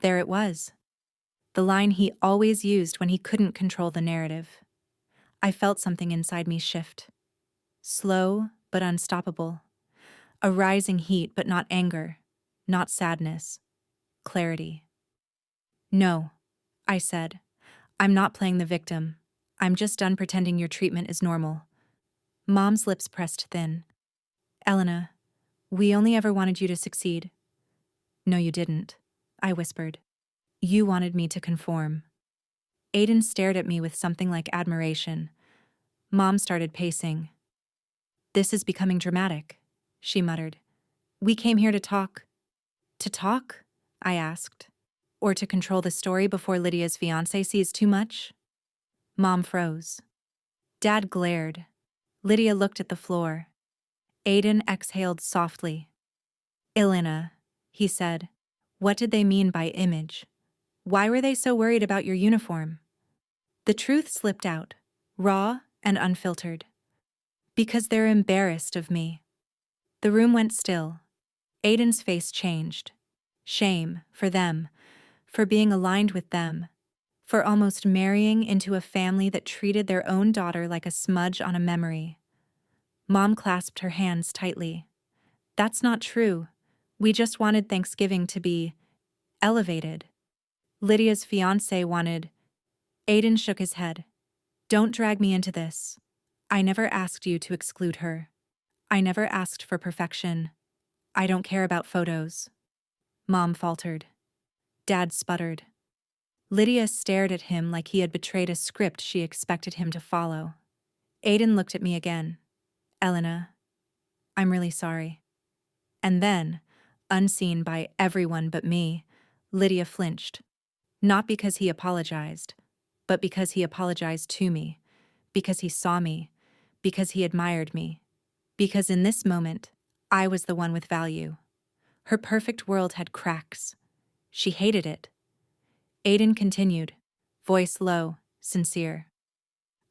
There it was. The line he always used when he couldn't control the narrative. I felt something inside me shift. Slow, but unstoppable. A rising heat, but not anger, not sadness. Clarity. No, I said. I'm not playing the victim. I'm just done pretending your treatment is normal. Mom's lips pressed thin. Elena, we only ever wanted you to succeed. No, you didn't, I whispered. You wanted me to conform. Aiden stared at me with something like admiration. Mom started pacing. This is becoming dramatic, she muttered. We came here to talk. To talk? I asked. Or to control the story before Lydia's fiancé sees too much? Mom froze. Dad glared. Lydia looked at the floor. Aiden exhaled softly. Elena, he said. What did they mean by image? Why were they so worried about your uniform? The truth slipped out, raw and unfiltered. Because they're embarrassed of me. The room went still. Aiden's face changed. Shame for them, for being aligned with them, for almost marrying into a family that treated their own daughter like a smudge on a memory. Mom clasped her hands tightly. That's not true. We just wanted Thanksgiving to be elevated. Lydia's fiancé wanted. Aiden shook his head. Don't drag me into this. I never asked you to exclude her. I never asked for perfection. I don't care about photos. Mom faltered. Dad sputtered. Lydia stared at him like he had betrayed a script she expected him to follow. Aiden looked at me again. Elena, I'm really sorry. And then, unseen by everyone but me, Lydia flinched. Not because he apologized, but because he apologized to me, because he saw me, because he admired me, because in this moment, I was the one with value. Her perfect world had cracks. She hated it. Aiden continued, voice low, sincere.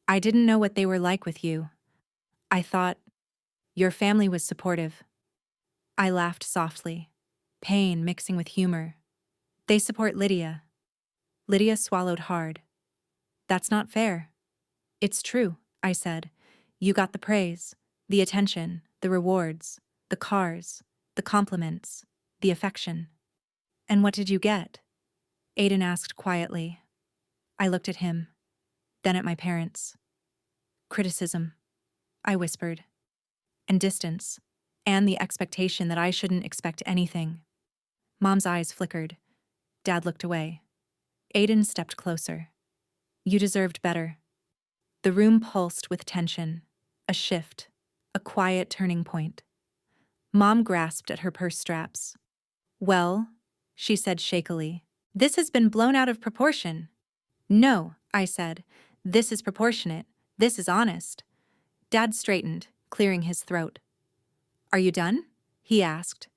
I didn't know what they were like with you. I thought, your family was supportive. I laughed softly, pain mixing with humor. They support Lydia. Lydia swallowed hard. That's not fair. It's true, I said. You got the praise, the attention, the rewards, the cars, the compliments, the affection. And what did you get? Aiden asked quietly. I looked at him, then at my parents. Criticism, I whispered, and distance, and the expectation that I shouldn't expect anything. Mom's eyes flickered. Dad looked away. Aiden stepped closer. You deserved better. The room pulsed with tension, a shift, a quiet turning point. Mom grasped at her purse straps. Well, she said shakily, this has been blown out of proportion. No, I said, this is proportionate, this is honest. Dad straightened, clearing his throat. Are you done? He asked.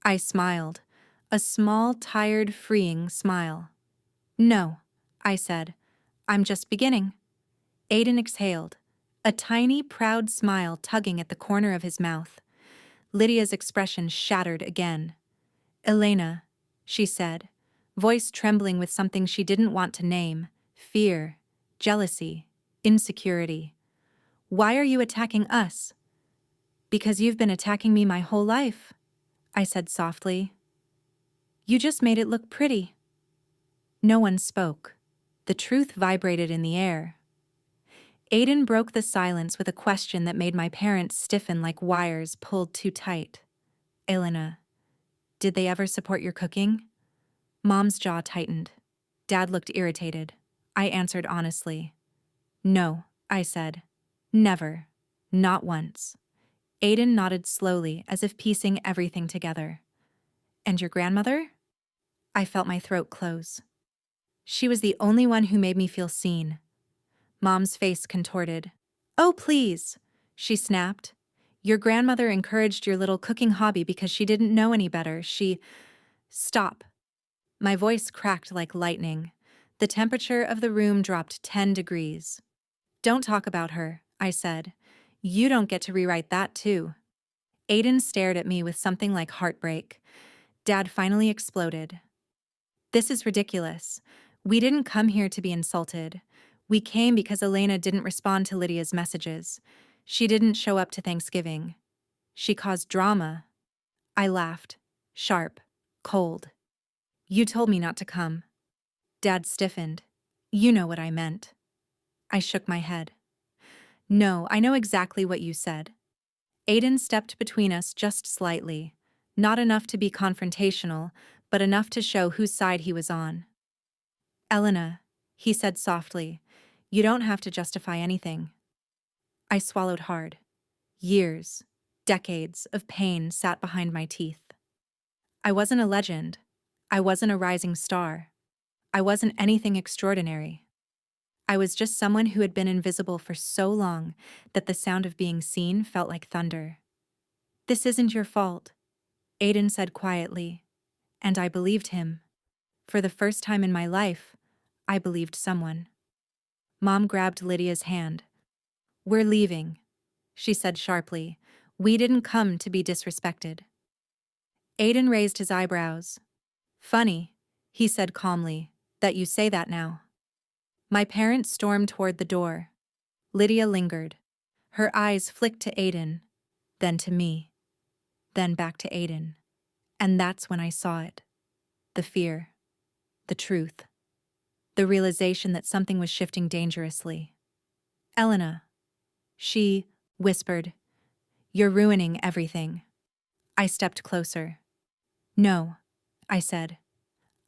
I smiled, a small, tired, freeing smile. No, I said, I'm just beginning. Aiden exhaled, a tiny, proud smile tugging at the corner of his mouth. Lydia's expression shattered again. Elena, she said, voice trembling with something she didn't want to name, fear, jealousy, insecurity. Why are you attacking us? Because you've been attacking me my whole life, I said softly. You just made it look pretty. No one spoke. The truth vibrated in the air. Aiden broke the silence with a question that made my parents stiffen like wires pulled too tight. Elena, did they ever support your cooking? Mom's jaw tightened. Dad looked irritated. I answered honestly. No, I said. Never. Not once. Aiden nodded slowly, as if piecing everything together. And your grandmother? I felt my throat close. She was the only one who made me feel seen. Mom's face contorted. Oh, please, she snapped. Your grandmother encouraged your little cooking hobby because she didn't know any better. Stop. My voice cracked like lightning. The temperature of the room dropped 10 degrees. Don't talk about her, I said. You don't get to rewrite that too. Aiden stared at me with something like heartbreak. Dad finally exploded. This is ridiculous. We didn't come here to be insulted. We came because Elena didn't respond to Lydia's messages. She didn't show up to Thanksgiving. She caused drama. I laughed. Sharp. Cold. You told me not to come. Dad stiffened. You know what I meant. I shook my head. No, I know exactly what you said. Aiden stepped between us just slightly. Not enough to be confrontational, but enough to show whose side he was on. Elena, he said softly, you don't have to justify anything. I swallowed hard. Years, decades of pain sat behind my teeth. I wasn't a legend. I wasn't a rising star. I wasn't anything extraordinary. I was just someone who had been invisible for so long that the sound of being seen felt like thunder. This isn't your fault, Aiden said quietly, and I believed him. For the first time in my life, I believed someone. Mom grabbed Lydia's hand. We're leaving, she said sharply. We didn't come to be disrespected. Aiden raised his eyebrows. Funny, he said calmly, that you say that now. My parents stormed toward the door. Lydia lingered. Her eyes flicked to Aiden, then to me, then back to Aiden. And that's when I saw it. The fear, the truth, the realization that something was shifting dangerously. Elena, she whispered, you're ruining everything. I stepped closer. No, I said.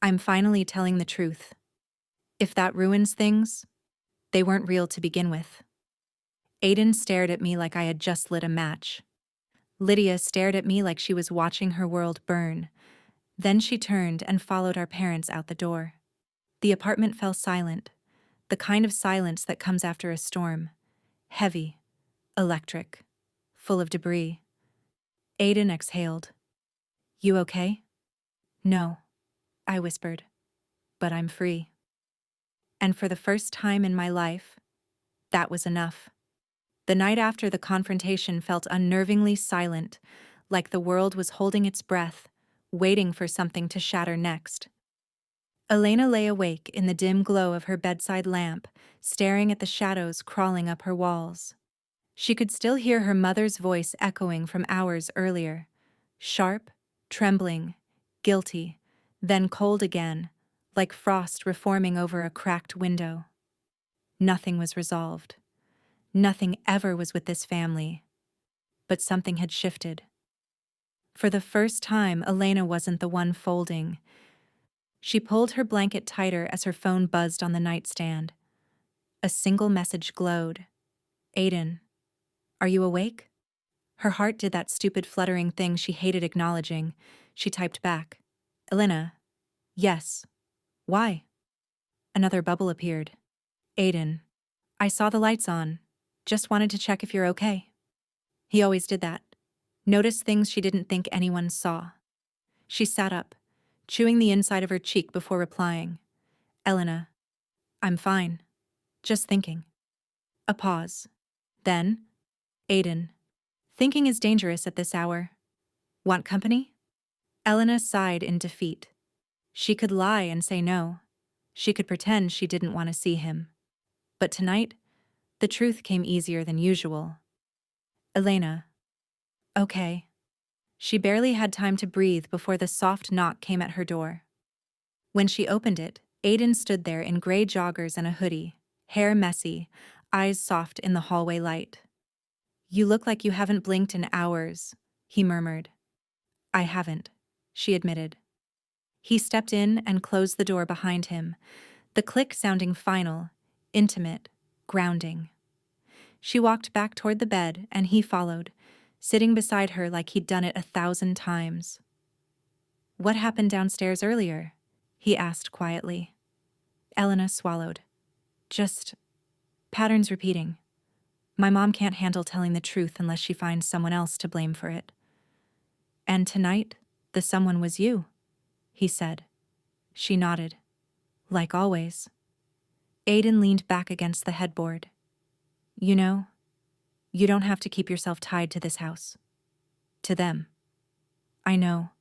I'm finally telling the truth. If that ruins things, they weren't real to begin with. Aiden stared at me like I had just lit a match. Lydia stared at me like she was watching her world burn. Then she turned and followed our parents out the door. The apartment fell silent, the kind of silence that comes after a storm. Heavy, electric, full of debris. Aiden exhaled. You okay? No, I whispered, but I'm free. And for the first time in my life, that was enough. The night after the confrontation felt unnervingly silent, like the world was holding its breath, waiting for something to shatter next. Elena lay awake in the dim glow of her bedside lamp, staring at the shadows crawling up her walls. She could still hear her mother's voice echoing from hours earlier. Sharp, trembling, guilty, then cold again, like frost reforming over a cracked window. Nothing was resolved. Nothing ever was with this family. But something had shifted. For the first time, Elena wasn't the one folding. She pulled her blanket tighter as her phone buzzed on the nightstand. A single message glowed. Aiden, are you awake? Her heart did that stupid fluttering thing she hated acknowledging. She typed back. Elena, yes. Why? Another bubble appeared. Aiden, I saw the lights on. Just wanted to check if you're okay. He always did that. Noticed things she didn't think anyone saw. She sat up, chewing the inside of her cheek before replying. Elena, I'm fine. Just thinking. A pause. Then, Aiden, thinking is dangerous at this hour. Want company? Elena sighed in defeat. She could lie and say no. She could pretend she didn't want to see him. But tonight, the truth came easier than usual. Elena. Okay. She barely had time to breathe before the soft knock came at her door. When she opened it, Aiden stood there in gray joggers and a hoodie, hair messy, eyes soft in the hallway light. You look like you haven't blinked in hours, he murmured. I haven't, she admitted. He stepped in and closed the door behind him, the click sounding final, intimate, grounding. She walked back toward the bed and he followed, sitting beside her like he'd done it 1,000 times. What happened downstairs earlier? He asked quietly. Elena swallowed. Just patterns repeating. My mom can't handle telling the truth unless she finds someone else to blame for it. And tonight, the someone was you, he said. She nodded. Like always. Aiden leaned back against the headboard. You know, you don't have to keep yourself tied to this house. To them. I know,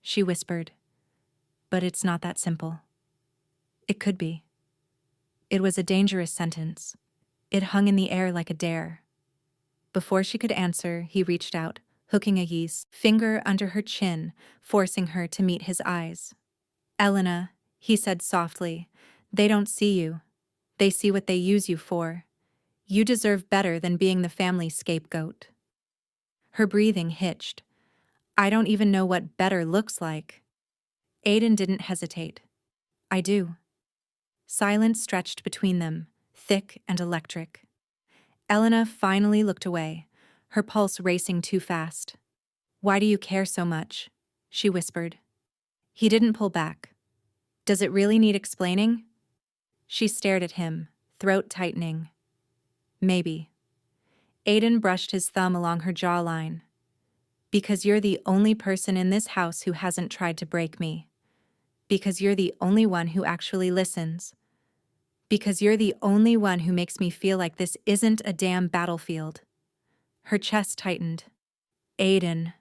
she whispered. But it's not that simple. It could be. It was a dangerous sentence. It hung in the air like a dare. Before she could answer, he reached out, hooking a yeast finger under her chin, forcing her to meet his eyes. Elena, he said softly, they don't see you. They see what they use you for. You deserve better than being the family scapegoat. Her breathing hitched. I don't even know what better looks like. Aiden didn't hesitate. I do. Silence stretched between them, thick and electric. Elena finally looked away, her pulse racing too fast. Why do you care so much? She whispered. He didn't pull back. Does it really need explaining? She stared at him, throat tightening. Maybe. Aiden brushed his thumb along her jawline. Because you're the only person in this house who hasn't tried to break me. Because you're the only one who actually listens. Because you're the only one who makes me feel like this isn't a damn battlefield. Her chest tightened. Aiden.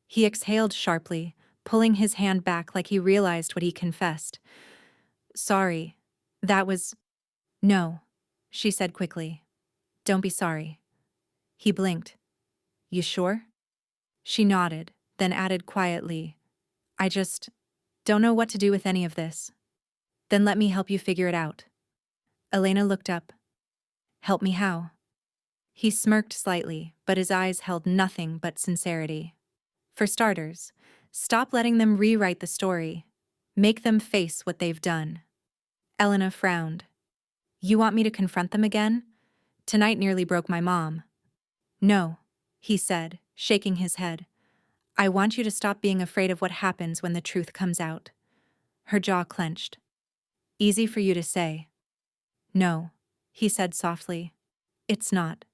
He exhaled sharply, pulling his hand back like he realized what he confessed. Sorry. That was... No, she said quickly. Don't be sorry. He blinked. You sure? She nodded, then added quietly. I just don't know what to do with any of this. Then let me help you figure it out. Elena looked up. Help me how? He smirked slightly, but his eyes held nothing but sincerity. For starters, Stop letting them rewrite the story. Make them face what they've done. Elena frowned. You want me to confront them again? Tonight nearly broke my mom. No, he said, shaking his head. I want you to stop being afraid of what happens when the truth comes out. Her jaw clenched. Easy for you to say. No, he said softly. It's not.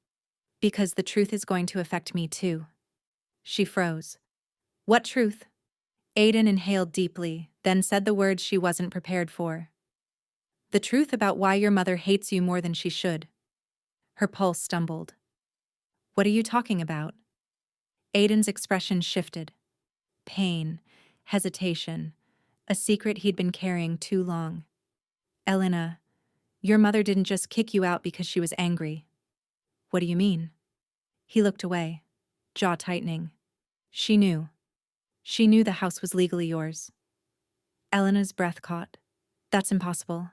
Because the truth is going to affect me too. She froze. What truth? Aiden inhaled deeply, then said the words she wasn't prepared for. The truth about why your mother hates you more than she should. Her pulse stumbled. What are you talking about? Aiden's expression shifted. Pain, hesitation, a secret he'd been carrying too long. Elena, your mother didn't just kick you out because she was angry. What do you mean? He looked away, jaw tightening. She knew. She knew the house was legally yours. Elena's breath caught. That's impossible.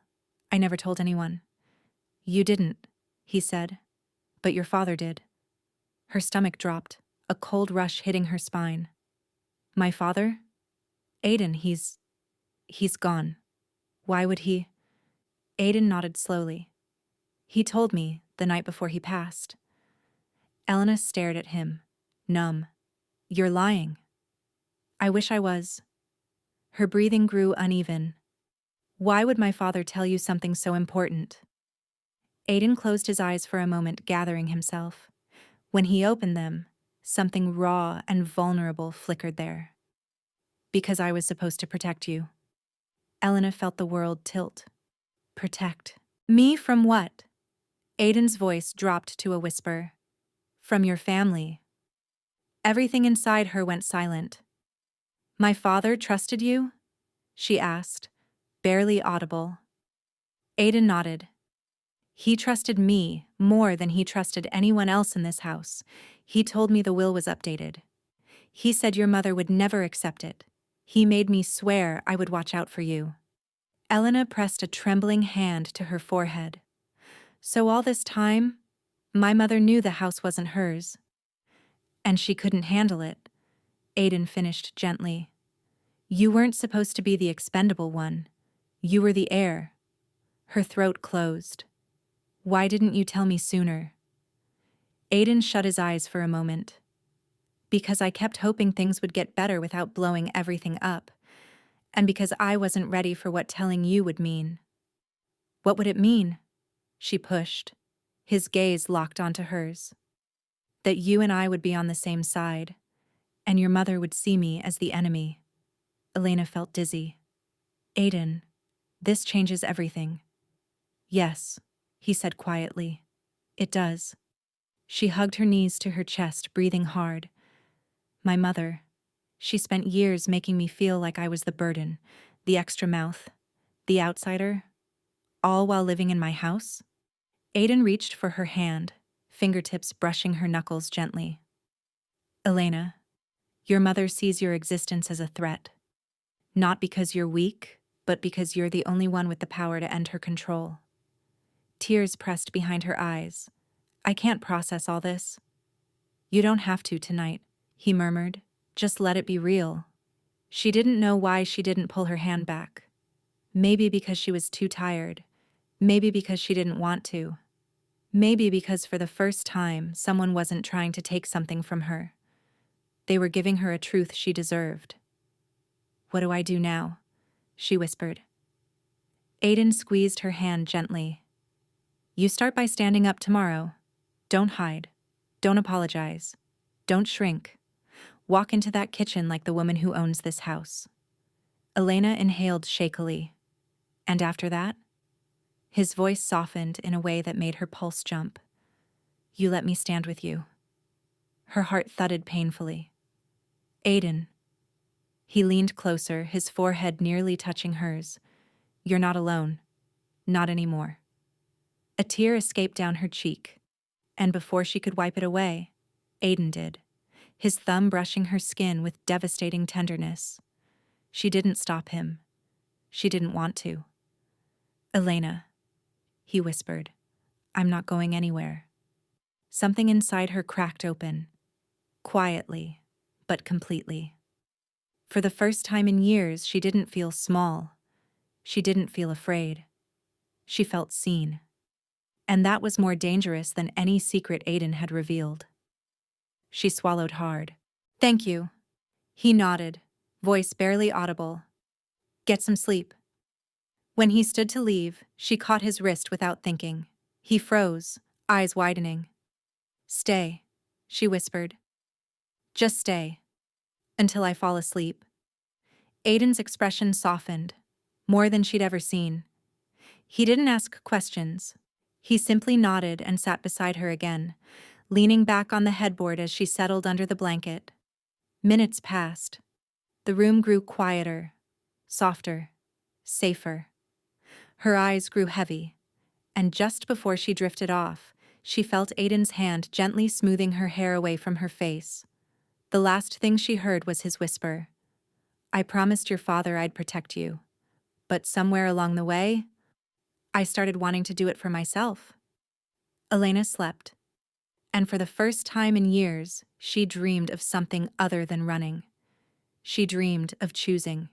I never told anyone. You didn't, he said. But your father did. Her stomach dropped, a cold rush hitting her spine. My father? Aiden, he's gone. Why would he? Aiden nodded slowly. He told me the night before he passed. Elena stared at him, numb. You're lying. I wish I was. Her breathing grew uneven. Why would my father tell you something so important? Aiden closed his eyes for a moment, gathering himself. When he opened them, something raw and vulnerable flickered there. Because I was supposed to protect you. Elena felt the world tilt. Protect. Me from what? Aiden's voice dropped to a whisper. From your family. Everything inside her went silent. My father trusted you? She asked, barely audible. Aiden nodded. He trusted me more than he trusted anyone else in this house. He told me the will was updated. He said your mother would never accept it. He made me swear I would watch out for you. Elena pressed a trembling hand to her forehead. So all this time, my mother knew the house wasn't hers. And she couldn't handle it, Aiden finished gently. You weren't supposed to be the expendable one. You were the heir. Her throat closed. Why didn't you tell me sooner? Aiden shut his eyes for a moment. Because I kept hoping things would get better without blowing everything up. And because I wasn't ready for what telling you would mean. What would it mean? She pushed. His gaze locked onto hers. That you and I would be on the same side, and your mother would see me as the enemy. Elena felt dizzy. Aiden, this changes everything. Yes, he said quietly. It does. She hugged her knees to her chest, breathing hard. My mother. She spent years making me feel like I was the burden, the extra mouth, the outsider, all while living in my house. Aiden reached for her hand, fingertips brushing her knuckles gently. Elena, your mother sees your existence as a threat. Not because you're weak, but because you're the only one with the power to end her control. Tears pressed behind her eyes. I can't process all this. You don't have to tonight, he murmured. Just let it be real. She didn't know why she didn't pull her hand back. Maybe because she was too tired. Maybe because she didn't want to. Maybe because for the first time, someone wasn't trying to take something from her. They were giving her a truth she deserved. What do I do now? She whispered. Aiden squeezed her hand gently. You start by standing up tomorrow. Don't hide. Don't apologize. Don't shrink. Walk into that kitchen like the woman who owns this house. Elena inhaled shakily. And after that? His voice softened in a way that made her pulse jump. You let me stand with you. Her heart thudded painfully. Aiden. He leaned closer, his forehead nearly touching hers. You're not alone. Not anymore. A tear escaped down her cheek, and before she could wipe it away, Aiden did, his thumb brushing her skin with devastating tenderness. She didn't stop him. She didn't want to. Elena, he whispered, I'm not going anywhere. Something inside her cracked open, quietly, but completely. For the first time in years, she didn't feel small. She didn't feel afraid. She felt seen. And that was more dangerous than any secret Aiden had revealed. She swallowed hard. "Thank you." He nodded, voice barely audible. "Get some sleep." When he stood to leave, she caught his wrist without thinking. He froze, eyes widening. "Stay," she whispered. "Just stay. Until I fall asleep." Aiden's expression softened, more than she'd ever seen. He didn't ask questions. He simply nodded and sat beside her again, leaning back on the headboard as she settled under the blanket. Minutes passed. The room grew quieter, softer, safer. Her eyes grew heavy, and just before she drifted off, she felt Aiden's hand gently smoothing her hair away from her face. The last thing she heard was his whisper, "I promised your father I'd protect you, but somewhere along the way, I started wanting to do it for myself." Elena slept, and for the first time in years, she dreamed of something other than running. She dreamed of choosing.